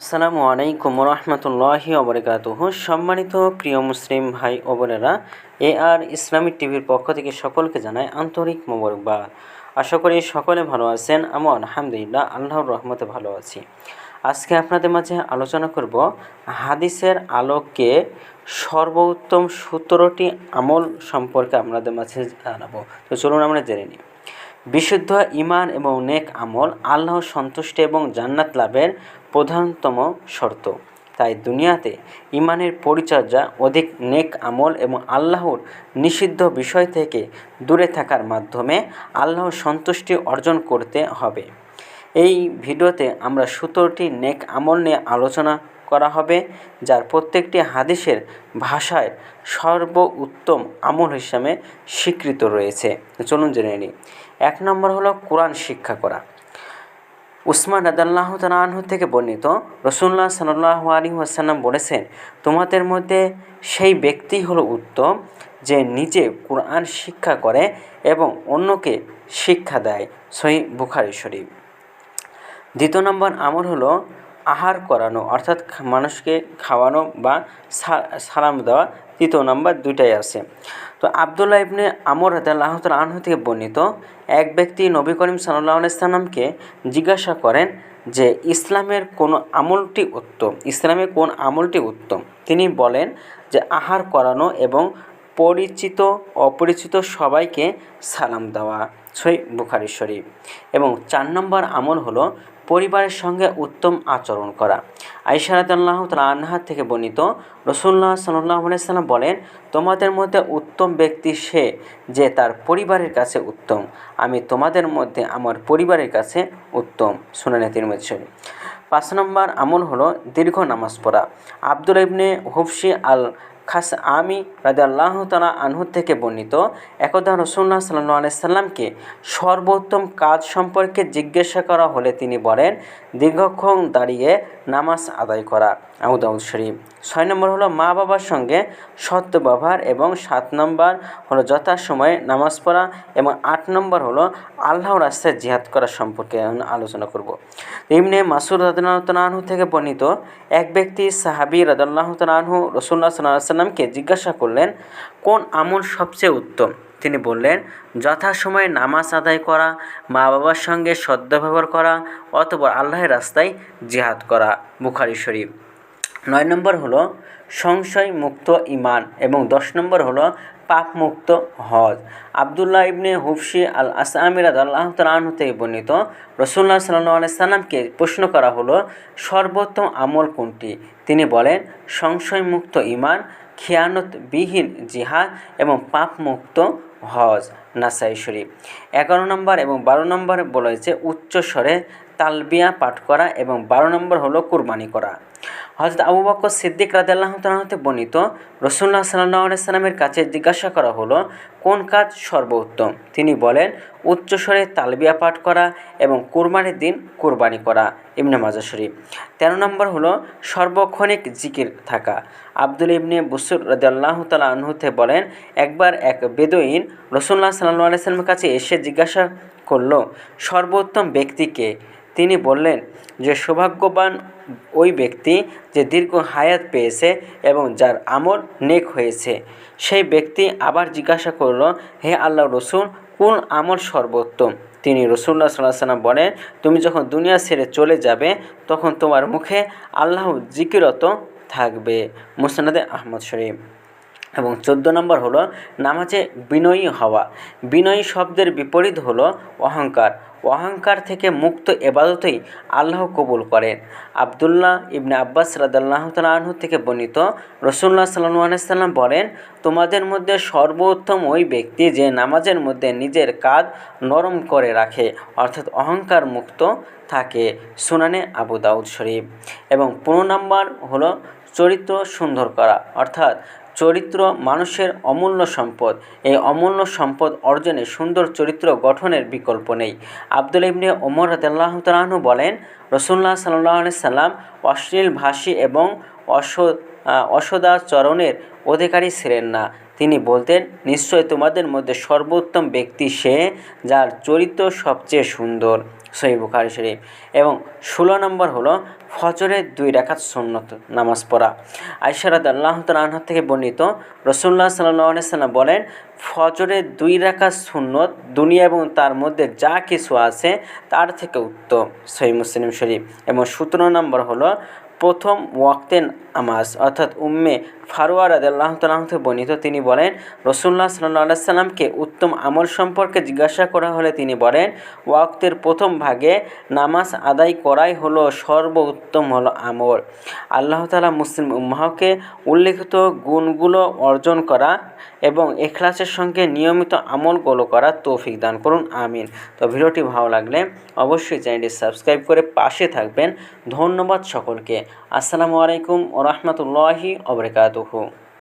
আসসালামু আলাইকুম রহমতুল্লাহি ওবরাকাতুহু। সম্মানিত প্রিয় মুসলিম ভাই ও বোনেরা, আর ইসলামিক টিভির পক্ষ থেকে সকলকে জানাই আন্তরিক মোবারকবাদ। আশা করি সকলে ভালো আছেন। আমি আলহামদুলিল্লাহ আল্লাহর রহমতে ভালো আছি। আজকে আপনাদের মাঝে আলোচনা করব হাদিসের আলোকে সর্বোত্তম 17টি আমল সম্পর্কে আপনাদের মাঝে জানাবো। তো চলুন আমরা জেনে নিই। বিশুদ্ধ ঈমান এবং নেক আমল আল্লাহর সন্তুষ্টি এবং জান্নাত লাভের প্রধানতম শর্ত। তাই দুনিয়াতে ঈমানের পরিচর্যা, অধিক নেক আমল এবং আল্লাহর নিষিদ্ধ বিষয় থেকে দূরে থাকার মাধ্যমে আল্লাহর সন্তুষ্টি অর্জন করতে হবে। এই ভিডিওতে আমরা 17টি নেক আমল নিয়ে আলোচনা করা হবে, যার প্রত্যেকটি হাদিসের ভাষায় সর্বোত্তম আমল হিসাবে স্বীকৃত রয়েছে। চলুন জেনে নিই। 1 নম্বর হলো কোরআন শিক্ষা করা। উসমান রাদিয়াল্লাহু তাআলা আনহু থেকে বর্ণিত, রাসূলুল্লাহ সাল্লাল্লাহু আলাইহি ওয়াসাল্লাম বলেছেন, তোমাদের মধ্যে সেই ব্যক্তি হলো উত্তম যে নিজে কোরআন শিক্ষা করে এবং অন্যকে শিক্ষা দেয়। সহিহ বুখারী শরীফ। 2 নম্বর আমল হলো আহার করানো, অর্থাৎ মানুষকে খাওয়ানো বা সালাম দেওয়া। 3 নম্বর, দুইটাই আছে। তো আব্দুল্লাহ ইবনে আমর রাদিয়াল্লাহু তাআলা আনহু থেকে বর্ণিত, এক ব্যক্তি নবী করিম সাল্লাল্লাহু আলাইহি সাল্লামকে জিজ্ঞাসা করেন যে ইসলামে কোন আমলটি উত্তম। তিনি বলেন যে আহার করানো এবং পরিচিত অপরিচিত সবাইকে সালাম দেওয়া। সহিহ বুখারী শরীফ। এবং 4 নম্বর আমল হলো পরিবারের সঙ্গে উত্তম আচরণ করা। আয়েশা রাদিয়াল্লাহু তাআলা আনহা থেকে বর্ণিত, রাসূলুল্লাহ সাল্লাল্লাহু আলাইহি সাল্লাম বলেন, তোমাদের মধ্যে উত্তম ব্যক্তি সে যে তার পরিবারের কাছে উত্তম। আমি তোমাদের মধ্যে আমার পরিবারের কাছে উত্তম। সুনানে তিরমিজি শরীফ। 5 নম্বর আমল হলো দীর্ঘ নামাজ পড়া। আব্দুল্লাহ ইবনে হুবশি আল খাসআমি রাদিয়াল্লাহু তাআলা আনহু থেকে বর্ণিত, একদা রাসূলুল্লাহ সাল্লাল্লাহু আলাইহি সাল্লামকে সর্বোত্তম কাজ সম্পর্কে জিজ্ঞাসা করা হলে তিনি বলেন, দীর্ঘক্ষণ দাঁড়িয়ে নামাজ আদায় করা। আবু দাউদ শরীফ। 6 নম্বর হলো মা বাবার সঙ্গে সৎ ব্যবহার এবং 7 নম্বর হলো যথাসময়ে নামাজ পড়া এবং 8 নম্বর হলো আল্লাহর রাস্তায় জিহাদ করা সম্পর্কে আলোচনা করব। ইবনে মাসউদ রাদিয়াল্লাহু তাআলা আনহু থেকে বর্ণিত, এক ব্যক্তি সাহাবী রাদিয়াল্লাহু তাআলা আনহু রাসূলুল্লাহ সাল্লাল্লাহু আলাইহি সাল্লামকে জিজ্ঞাসা করলেন, কোন আমল সবচেয়ে উত্তম? তিনি বললেন, যথাসময়ে নামাজ আদায় করা, মা বাবার সঙ্গে সদ্ব্যবহার করা অথবা আল্লাহর রাস্তায় জিহাদ করা। বুখারী শরীফ। 9 নম্বর হলো সংশয় মুক্ত ঈমান এবং 10 নম্বর হলো পাপ মুক্ত হজ। আব্দুল্লাহ ইবনে হুবশি আল আসআমি রাদিয়াল্লাহু তাআলা আনহু থেকে বর্ণিত, রাসূলুল্লাহ সাল্লাল্লাহু আলাইহি সাল্লামকে প্রশ্ন করা হলো, সর্বোত্তম আমল কোনটি? তিনি বলেন, সংশয় মুক্ত ঈমান, খিয়ানতবিহীন জিহাদ এবং পাপ মুক্ত হজ। নাসাই শরীফ। 11 নম্বর এবং 12 নম্বর বলেছে উচ্চ স্বরে তালবিয়া পাঠ করা এবং 12 নম্বর হলো কুরবানি করা। হযরত আবু বকর সিদ্দিক রাদিয়াল্লাহু তাআলা হতে বর্ণিত, রাসূলুল্লাহ সাল্লাল্লাহু আলাইহি সাল্লামের কাছে জিজ্ঞাসা করা হলো, কোন কাজ সর্বোত্তম? তিনি বলেন, উচ্চস্বরে তালবিয়া পাঠ করা এবং কুরবানির দিন কুরবানি করা। ইবনে মাজাহ শরীফ। 13 নম্বর হলো সর্বক্ষণিক জিকির থাকা। আব্দুল ইবনে বুসর রাদিয়াল্লাহু তাআলা আনহু বলেন, একবার এক বেদুইন রাসূলুল্লাহ সাল্লাল্লাহু আলাইহি সাল্লামের কাছে এসে জিজ্ঞাসা করল, সর্বোত্তম ব্যক্তিকে? তিনি বললেন যে সৌভাগ্যবান ওই ব্যক্তি যে দীর্ঘ হায়াত পেয়েছে এবং যার আমল নেক হয়েছে। সেই ব্যক্তি আবার জিজ্ঞাসা করল, হে আল্লাহর রাসূল, কোন আমল সর্বোত্তম? তিনি রাসূলুল্লাহ সাল্লাল্লাহু আলাইহি ওয়াসাল্লাম বলেন, তুমি যখন দুনিয়া ছেড়ে চলে যাবে তখন তোমার মুখে আল্লাহ জিকিরত থাকবে। মুসনাদে আহমদ শরীফ। এবং 14 নম্বর হলো নামাজে বিনয়ী হওয়া। বিনয়ী শব্দের বিপরীত হলো অহংকার। অহংকার থেকে মুক্ত ইবাদতই আল্লাহ কবুল করেন। আব্দুল্লাহ ইবনে আব্বাস রাদিয়াল্লাহু তাআলা আনহু থেকে বর্ণিত, রাসূলুল্লাহ সাল্লাল্লাহু আলাইহি সাল্লাম বলেন, তোমাদের মধ্যে সর্বোত্তম ওই ব্যক্তি যে নামাজের মধ্যে নিজের কাঁধ নরম করে রাখে, অর্থাৎ অহংকার মুক্ত থাকে। সুনানে আবু দাউদ শরীফ। এবং 15 নম্বর হলো চরিত্র সুন্দর করা, অর্থাৎ চরিত্র মানুষের অমূল্য সম্পদ। এই অমূল্য সম্পদ অর্জনে সুন্দর চরিত্র গঠনের বিকল্প নেই। আব্দুল্লাহ ইবনে ওমর রাদিয়াল্লাহু তাআলা আনহু বলেন, রাসূলুল্লাহ সাল্লাল্লাহু আলাইহি সাল্লাম অশ্লীল ভাষী এবং অসদাচরণের অধিকারী ছিলেন না। তিনি বলতেন, নিশ্চয় তোমাদের মধ্যে সর্বোত্তম ব্যক্তি সে যার চরিত্র সবচেয়ে সুন্দর। সহিহ বুখারী শরীফ। এবং 16 নম্বর হলো ফজরের 2 রাকাত সুন্নত নামাজ পড়া। আয়েশা রাদিয়াল্লাহু তাআলা আনহা থেকে বর্ণিত, রাসূলুল্লাহ সাল্লাল্লাহু আলাইহি সাল্লাম বলেন, ফজরের 2 রাকাত সুন্নত দুনিয়া এবং তার মধ্যে যা কিছু আছে তার থেকে উত্তম। সহিহ মুসলিম শরীফ। এবং 17 নম্বর হলো প্রথম ওয়াক্তে নামাজ, অর্থাৎ উম্মে ফারওয়া রাদিয়াল্লাহু তাআলা থেকে বর্ণিত, তিনি বলেন, রাসূলুল্লাহ সাল্লাল্লাহু আলাইহি সাল্লামকে উত্তম আমল সম্পর্কে জিজ্ঞাসা করা হলে তিনি বলেন, ওয়াক্তের প্রথম ভাগে নামাজ আদায় করাই হলো সর্বোত্তম হলো আমল। আল্লাহ তাআলা মুসলিম উম্মাহকে উল্লেখিত গুণগুলো অর্জন করা এবং ইখলাসের সঙ্গে নিয়মিত আমলগুলো করার তৌফিক দান করুন, আমিন। তো ভিডিওটি ভালো লাগলে অবশ্যই চ্যানেলটি সাবস্ক্রাইব করে পাশে থাকবেন। ধন্যবাদ সকলকে। আসসালামু আলাইকুম ওয়া রাহমাতুল্লাহি ওয়া বারাকাতুহু।